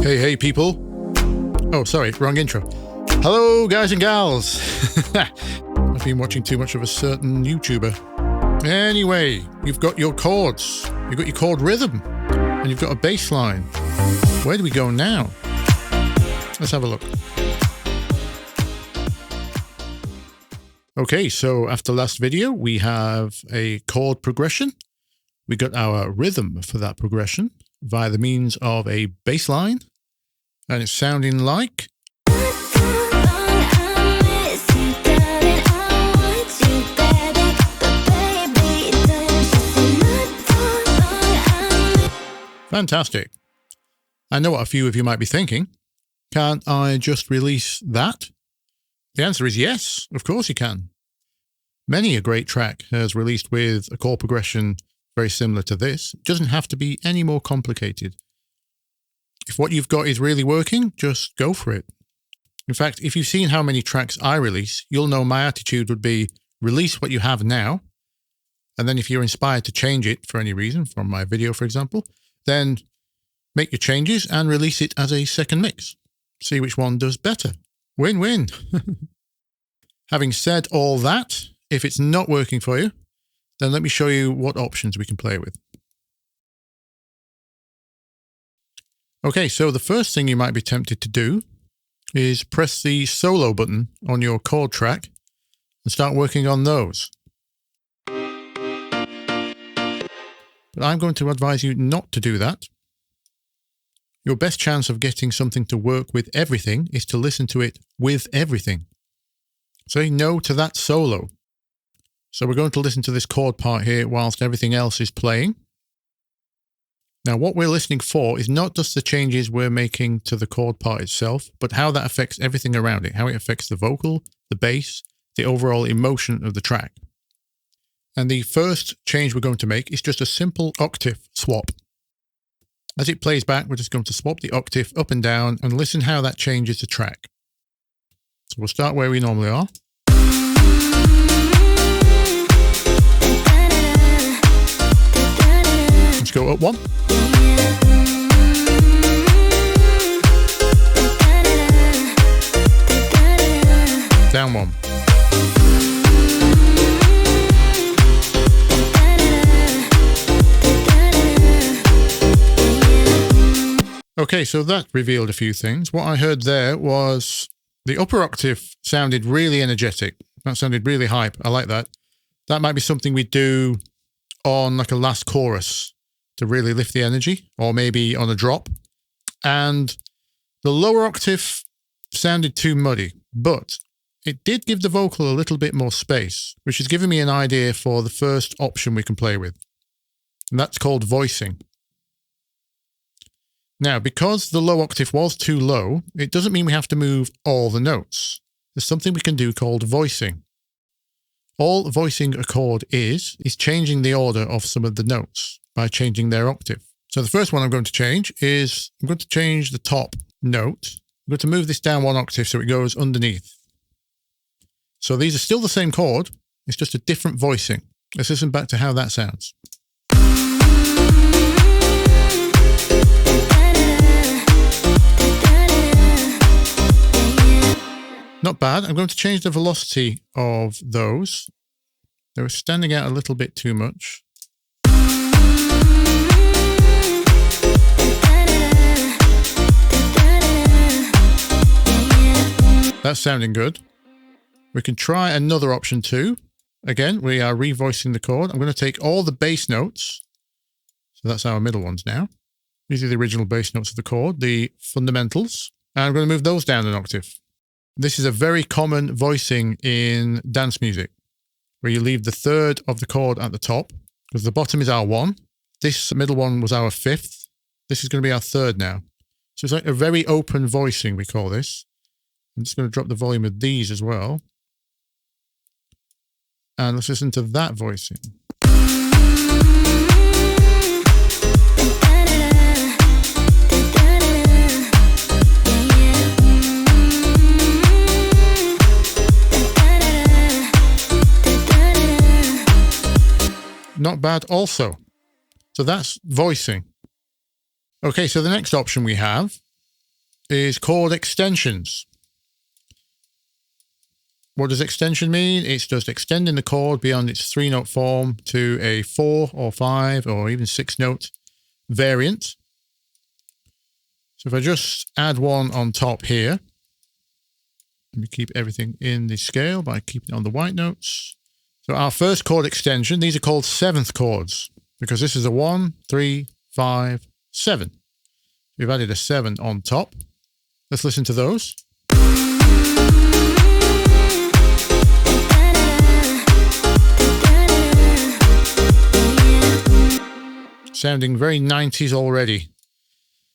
Hey people. Oh, sorry, wrong intro. Hello guys and gals. I've been watching too much of a certain YouTuber. Anyway, you've got your chords, you've got your chord rhythm, and you've got a bass line. Where do we go now? Let's have a look. Okay, so after last video, we have a chord progression. We got our rhythm for that progression via the means of a bass line. And it's sounding like... Fantastic. I know what a few of you might be thinking. Can't I just release that? The answer is yes, of course you can. Many a great track has released with a chord progression very similar to this. It doesn't have to be any more complicated. If what you've got is really working, just go for it. In fact, if you've seen how many tracks I release, you'll know my attitude would be release what you have now. And then if you're inspired to change it for any reason, from my video, for example, then make your changes and release it as a second mix. See which one does better. Win-win. Having said all that, if it's not working for you, then let me show you what options we can play with. Okay, so the first thing you might be tempted to do is press the solo button on your chord track and start working on those. But I'm going to advise you not to do that. Your best chance of getting something to work with everything is to listen to it with everything. Say no to that solo. So we're going to listen to this chord part here whilst everything else is playing. Now, what we're listening for is not just the changes we're making to the chord part itself, but how that affects everything around it, how it affects the vocal, the bass, the overall emotion of the track. And the first change we're going to make is just a simple octave swap. As it plays back, we're just going to swap the octave up and down and listen how that changes the track. So we'll start where we normally are. Let's go up one. Down one. Okay, so that revealed a few things. What I heard there was the upper octave sounded really energetic. That sounded really hype. I like that. That might be something we do on like a last chorus to really lift the energy, or maybe on a drop. And the lower octave sounded too muddy, but it did give the vocal a little bit more space, which is giving me an idea for the first option we can play with. And that's called voicing. Now, because the low octave was too low, it doesn't mean we have to move all the notes. There's something we can do called voicing. All voicing a chord is changing the order of some of the notes by changing their octave. So the first one I'm going to change is, I'm going to change the top note. I'm going to move this down one octave so it goes underneath. So these are still the same chord, it's just a different voicing. Let's listen back to how that sounds. Not bad. I'm going to change the velocity of those. They were standing out a little bit too much. That's sounding good. We can try another option too. Again, we are revoicing the chord. I'm going to take all the bass notes. So that's our middle ones now. These are the original bass notes of the chord, the fundamentals. And I'm going to move those down an octave. This is a very common voicing in dance music, where you leave the third of the chord at the top, because the bottom is our 1. This middle one was our 5th. This is going to be our 3rd now. So it's like a very open voicing, we call this. I'm just going to drop the volume of these as well. And let's listen to that voicing. Not bad also. So that's voicing. Okay, so the next option we have is chord extensions. What does extension mean? It's just extending the chord beyond its 3-note form to a 4 or 5 or even 6-note variant. So if I just add one on top here, let me keep everything in the scale by keeping it on the white notes. So our first chord extension, these are called 7th chords because this is a 1, 3, 5, 7. We've added a 7 on top. Let's listen to those. Sounding very 90s already.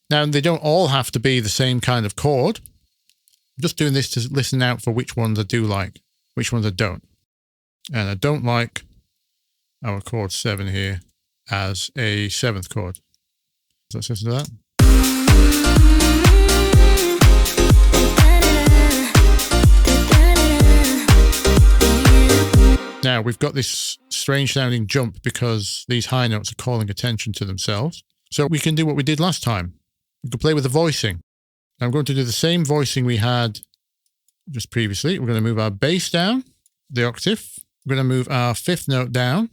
Now, they don't all have to be the same kind of chord. I'm just doing this to listen out for which ones I do like, which ones I don't. And I don't like our chord 7 here as a 7th chord. So let's listen to that. Now, we've got this strange sounding jump because these high notes are calling attention to themselves. So we can do what we did last time. We can play with the voicing. I'm going to do the same voicing we had just previously. We're going to move our bass down, the octave. We're going to move our 5th note down.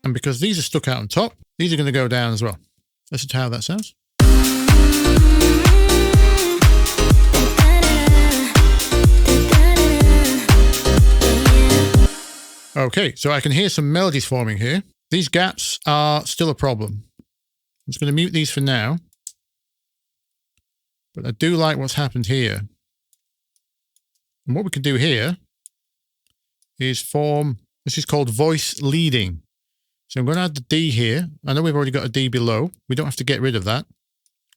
And because these are stuck out on top, these are going to go down as well. Listen to how that sounds. Okay, so I can hear some melodies forming here. These gaps are still a problem. I'm just going to mute these for now. But I do like what's happened here. And what we can do here is form, this is called voice leading. So I'm going to add the D here. I know we've already got a D below. We don't have to get rid of that.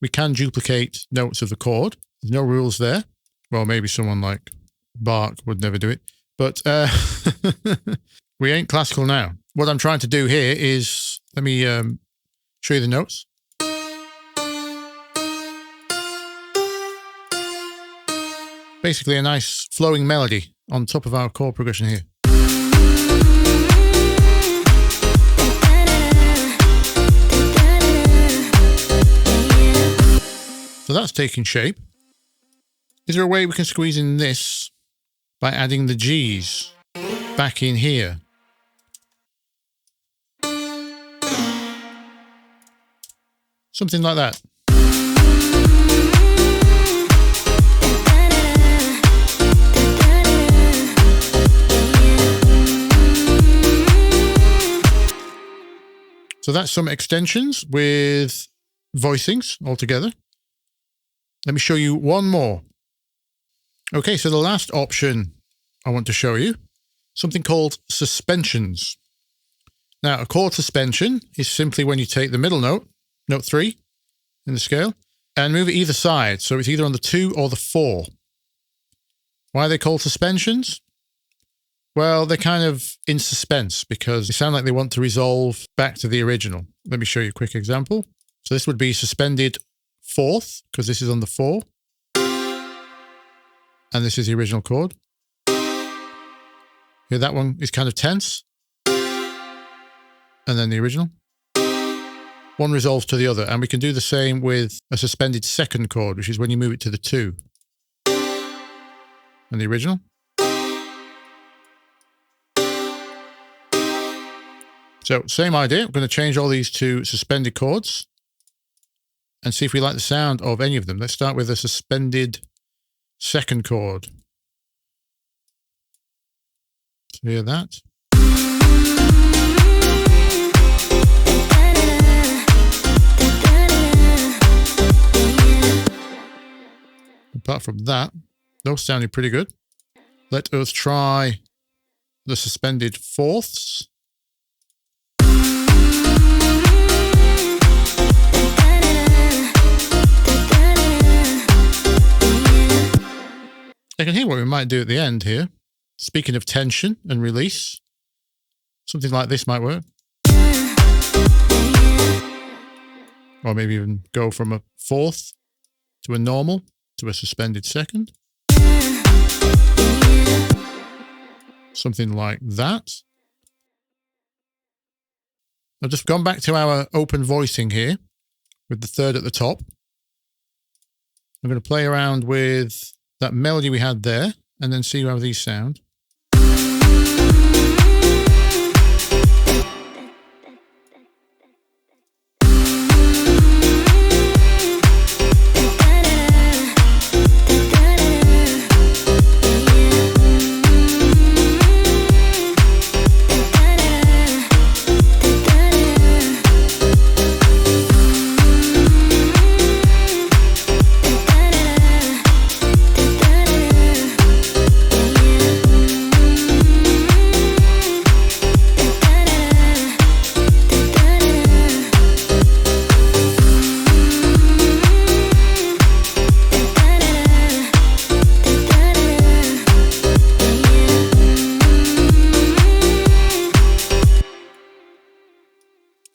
We can duplicate notes of the chord. There's no rules there. Well, maybe someone like Bach would never do it. But we ain't classical now. What I'm trying to do here is, let me show you the notes. Basically a nice flowing melody on top of our chord progression here. So that's taking shape. Is there a way we can squeeze in this by adding the G's back in here? Something like that. So that's some extensions with voicings altogether. Let me show you one more. Okay, so the last option I want to show you, something called suspensions. Now, a chord suspension is simply when you take the middle note, note 3 in the scale, and move it either side. So it's either on the 2 or the 4. Why are they called suspensions? Well, they're kind of in suspense because they sound like they want to resolve back to the original. Let me show you a quick example. So this would be suspended 4th, because this is on the 4. And this is the original chord. Here, that one is kind of tense. And then the original. One resolves to the other. And we can do the same with a suspended 2nd chord, which is when you move it to the 2. And the original. So, same idea. I'm going to change all these to suspended chords and see if we like the sound of any of them. Let's start with a suspended 2nd chord. So hear that. Apart from that, those sounded pretty good. Let us try the suspended 4ths. I can hear what we might do at the end here. Speaking of tension and release, something like this might work. Or maybe even go from a 4th to a normal to a suspended 2nd. Something like that. I've just gone back to our open voicing here. with the third at the top. I'm going to play around with that melody we had there and then see how these sound.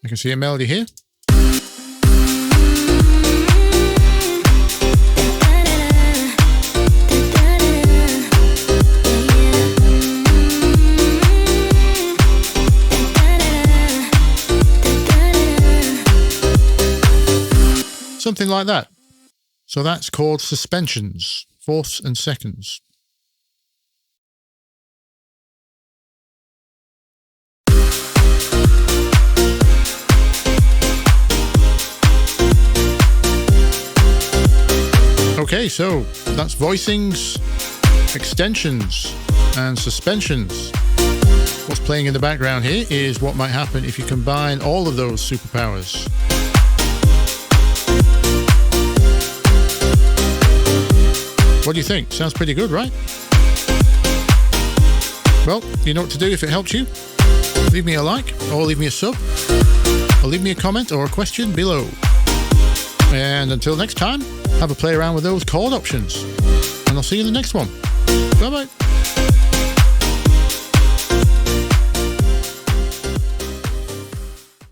I can see a melody here. Something like that. So that's called suspensions, fourths and seconds. Okay, so that's voicings, extensions, and suspensions. What's playing in the background here is what might happen if you combine all of those superpowers. What do you think? Sounds pretty good, right? Well, you know what to do if it helps you. Leave me a like, or leave me a sub, or leave me a comment or a question below. And until next time, have a play around with those chord options. And I'll see you in the next one. Bye-bye.